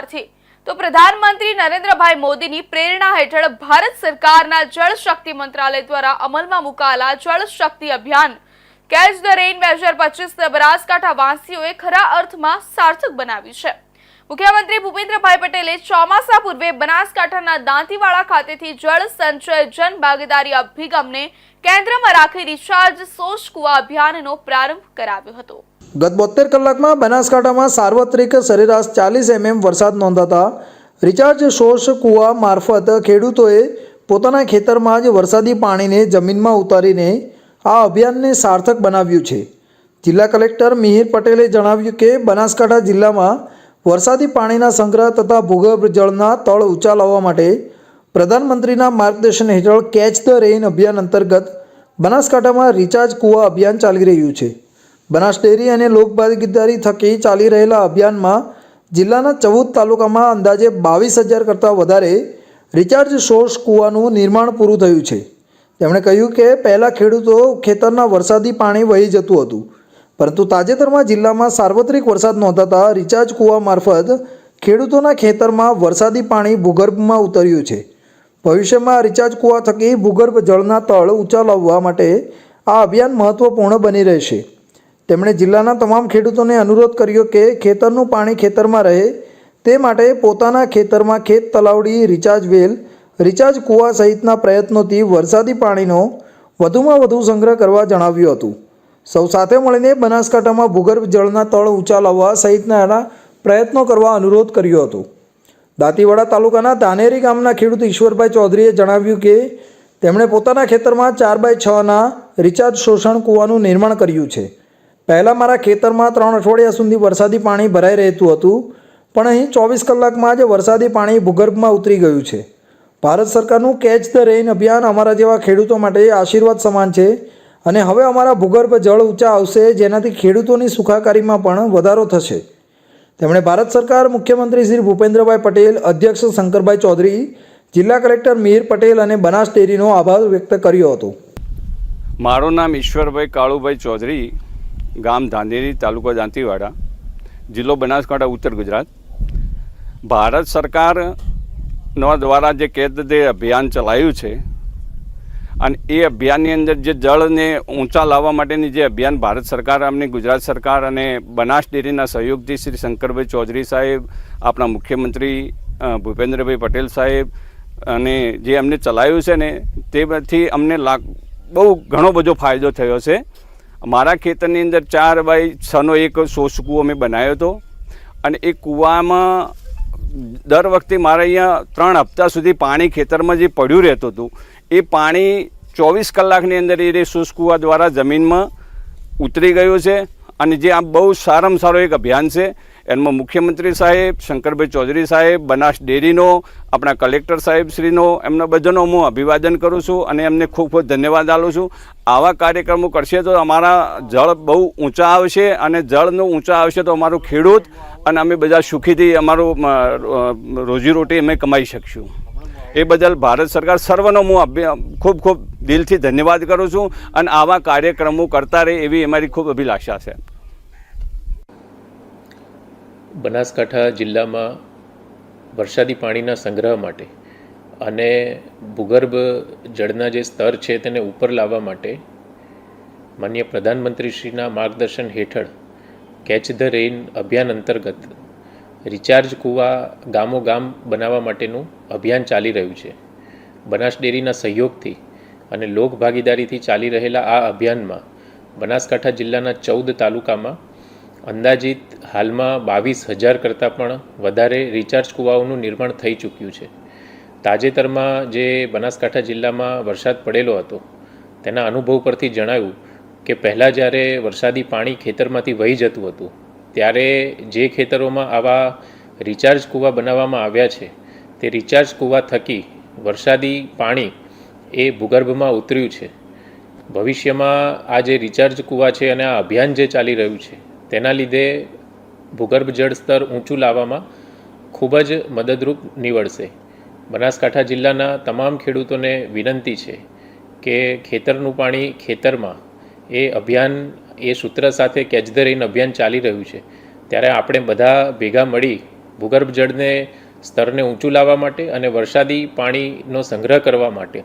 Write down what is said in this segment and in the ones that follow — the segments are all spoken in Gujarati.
નથી, તો પ્રધાનમંત્રી નરેન્દ્રભાઈ મોદીની પ્રેરણા હેઠળ ભારત સરકારના જળ શક્તિ મંત્રાલય દ્વારા અમલમાં મુકાયેલા જળ શક્તિ અભિયાન કેચ ધ રેઇન 2025 બનાસકાંઠા વાસીઓએ ખરા અર્થમાં સાર્થક બનાવ્યું છે। મુખ્યમંત્રી ભૂપેન્દ્રભાઈ પટેલે ચોમાસા પૂર્વે બનાસકાંઠાના દાંતીવાડા ખાતેથી જળ સંચય જન ભાગીદારી અભિગમને કેન્દ્રમાં રાખી રિચાર્જ સોર્સ કુવા અભિયાનનો પ્રારંભ કરાવ્યો હતો। ગત 72 કલાકમાં બનાસકાંઠામાં સાર્વત્રિક સરેરાશ 40 mm વરસાદ નોંધાતા રિચાર્જ સોર્સ કુવા મારફત ખેડૂતોએ પોતાના ખેતરમાં જ વરસાદી પાણીને જમીનમાં ઉતારીને આ અભિયાનને સાર્થક બનાવ્યું છે। જિલ્લા કલેક્ટર મિહિર પટેલે જણાવ્યું કે બનાસકાંઠા જિલ્લામાં વરસાદી પાણીના સંગ્રહ તથા ભૂગર્ભ જળના તળ ઊંચા લાવવા માટે પ્રધાનમંત્રીના માર્ગદર્શન હેઠળ કેચ ધ રેઇન અભિયાન અંતર્ગત બનાસકાંઠામાં રિચાર્જ કુવા અભિયાન ચાલી રહ્યું છે। બનાસ ડેરી અને લોકભાગીદારી થકી ચાલી રહેલા અભિયાનમાં જિલ્લાના 14 તાલુકામાં અંદાજે 22,000 કરતાં વધારે રિચાર્જ સોર્સ કૂવાનું નિર્માણ પૂરું થયું છે। તેમણે કહ્યું કે પહેલાં ખેડૂતો ખેતરના વરસાદી પાણી વહી જતું હતું, પરંતુ તાજેતરમાં જિલ્લામાં સાર્વત્રિક વરસાદ નોંધાતા રિચાર્જ કૂવા મારફત ખેડૂતોના ખેતરમાં વરસાદી પાણી ભૂગર્ભમાં ઉતર્યું છે। ભવિષ્યમાં રિચાર્જ કૂવા થકી ભૂગર્ભ જળના તળ ઊંચા લાવવા માટે આ અભિયાન મહત્ત્વપૂર્ણ બની રહેશે। તેમણે જિલ્લાના તમામ ખેડૂતોને અનુરોધ કર્યો કે ખેતરનું પાણી ખેતરમાં રહે તે માટે પોતાના ખેતરમાં ખેત તલાવડી, રિચાર્જ વેલ, રિચાર્જ કૂવા સહિતના પ્રયત્નોથી વરસાદી પાણીનો વધુમાં વધુ સંગ્રહ કરવા જણાવ્યું હતું। સૌ સાથે મળીને બનાસકાંઠામાં ભૂગર્ભ જળના તળ ઊંચા લાવવા સહિતના પ્રયત્નો કરવા અનુરોધ કર્યો હતો। દાંતીવાડા તાલુકાના ધાનેરી ગામના ખેડૂત ઈશ્વરભાઈ ચૌધરીએ જણાવ્યું કે તેમણે પોતાના ખેતરમાં 4x6ના રિચાર્જ શોષણ કૂવાનું નિર્માણ કર્યું છે। પહેલાં મારા ખેતરમાં 3 અઠવાડિયા સુધી વરસાદી પાણી ભરાઈ રહેતું હતું, પણ અહીં 24 કલાકમાં જ વરસાદી પાણી ભૂગર્ભમાં ઉતરી ગયું છે। ભારત સરકારનું કેચ ધ રેઇન અભિયાન અમારા જેવા ખેડૂતો માટે આશીર્વાદ સમાન છે અને હવે અમારા ભૂગર્ભ જળ ઊંચા આવશે, જેનાથી ખેડૂતોની સુખાકારીમાં પણ વધારો થશે। તેમણે ભારત સરકાર, મુખ્યમંત્રી શ્રી ભૂપેન્દ્રભાઈ પટેલ, અધ્યક્ષ શંકરભાઈ ચૌધરી, જિલ્લા કલેક્ટર મિહિર પટેલ અને બનાસ ડેરીનો આભાર વ્યક્ત કર્યો હતો। મારું નામ ઈશ્વરભાઈ કાળુભાઈ ચૌધરી, ગામ ધાનેરી, તાલુકો દાંતીવાડા, જિલ્લો બનાસકાંઠા, ઉત્તર ગુજરાત। ભારત સરકારનો દ્વારા જે કેચ ધ રેઇન અભિયાન ચલાવ્યું છે અને એ અભિયાનની અંદર જે જળને ઊંચા લાવવા માટેની જે અભિયાન ભારત સરકાર, અમને ગુજરાત સરકાર અને બનાસ ડેરીના સહયોગથી શ્રી શંકરભાઈ ચૌધરી સાહેબ, આપણા મુખ્યમંત્રી ભૂપેન્દ્રભાઈ પટેલ સાહેબ અને જે અમને ચલાવ્યું છે ને તેમાંથી અમને બહુ ઘણો બધો ફાયદો થયો છે। મારા ખેતરની અંદર 4x6નો એક સોર્સ કૂવો મેં બનાવ્યો હતો અને એ કૂવામાં દર વખતે મારે અહીંયા 3 હપ્તા સુધી પાણી ખેતરમાં જે પડ્યું રહેતું હતું એ પાણી 24 કલાકની અંદર એ સોર્સ કૂવા દ્વારા જમીનમાં ઉતરી ગયું છે અને જે આ બહુ સારામાં સારો એક અભિયાન છે। એમાં મુખ્યમંત્રી સાહેબ, શંકરભાઈ ચૌધરી સાહેબ, બનાસ ડેરીનો, આપણા કલેક્ટર સાહેબ શ્રીનો, એમના બધાનો હું અભિવાદન કરું છું અને એમને ખૂબ ખૂબ ધન્યવાદ આપું છું। આવા કાર્યક્રમો કરશે તો અમારા જળ બહુ ઊંચા આવશે અને જળનું ઊંચા આવશે તો અમારું ખેડૂત અને અમે બધા સુખીથી અમારું રોજીરોટી અમે કમાઈ શકશું। એ બદલ ભારત સરકાર સર્વનો હું ખૂબ ખૂબ દિલથી ધન્યવાદ કરું છું અને આવા કાર્યક્રમો કરતા રહે એવી અમારી ખૂબ અભિલાષા છે। બનાસકાંઠા જિલ્લામાં વરસાદી પાણીના સંગ્રહ માટે અને ભૂગર્ભ જળના જે સ્તર છે તેને ઉપર લાવવા માટે માનનીય પ્રધાનમંત્રીશ્રીના માર્ગદર્શન હેઠળ કેચ ધ રેઇન અભિયાન અંતર્ગત રિચાર્જ કૂવા ગામો ગામ બનાવવા માટેનું અભિયાન ચાલી રહ્યું છે। બનાસ ડેરીના સહયોગથી અને લોક ભાગીદારીથી ચાલી રહેલા આ અભિયાનમાં બનાસકાંઠા જિલ્લાના 14 તાલુકામાં અંદાજિત હાલમાં 22,000 કરતાં પણ વધારે રિચાર્જ કૂવાઓનું નિર્માણ થઈ ચૂક્યું છે। તાજેતરમાં જે બનાસકાંઠા જિલ્લામાં વરસાદ પડેલો હતો તેના અનુભવ પરથી જણાવ્યું કે પહેલાં જ્યારે વરસાદી પાણી ખેતરમાંથી વહી જતું હતું ત્યારે જે ખેતરોમાં આવા રિચાર્જ કૂવા બનાવવામાં આવ્યા છે તે રિચાર્જ કૂવા થકી વરસાદી પાણી એ ભૂગર્ભમાં ઉતર્યું છે। ભવિષ્યમાં આ જે રિચાર્જ કૂવા છે અને આ અભિયાન જે ચાલી રહ્યું છે તેના લીધે ભૂગર્ભ જળ સ્તર ઊંચું લાવવામાં ખૂબ જ મદદરૂપ નીવડશે। બનાસકાંઠા જિલ્લાના તમામ ખેડૂતોને વિનંતી છે કે ખેતરનું પાણી ખેતરમાં એ અભિયાન, એ સૂત્ર સાથે કેચ ધ રેઇન અભિયાન ચાલી રહ્યું છે ત્યારે આપણે બધા ભેગા મળી ભૂગર્ભ જળને સ્તરને ઊંચું લાવવા માટે અને વરસાદી પાણીનો સંગ્રહ કરવા માટે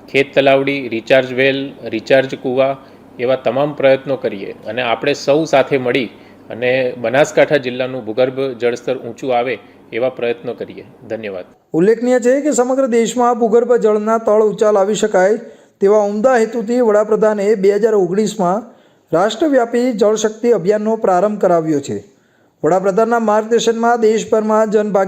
ખેત તલાવડી, રિચાર્જ વેલ, રિચાર્જ કૂવા એવા તમામ પ્રયત્નો કરીએ અને આપણે સૌ સાથે મળી અને બનાસકાંઠા જિલ્લાનું ભૂગર્ભ જળસ્તર ઊંચું આવે એવા પ્રયત્નો કરીએ. ધન્યવાદ. ઉલ્લેખનીય છે કે સમગ્ર દેશમાં ભૂગર્ભ જળના તળ ઊંચા લાવી શકાય તેવા ઉમદા હેતુથી વડાપ્રધાને 2019માં રાષ્ટ્રવ્યાપી જળશક્તિ અભિયાનનો પ્રારંભ કરાવ્યો છે. વડાપ્રધાનના માર્ગદર્શનમાં દેશભરમાં જનભાગીદારી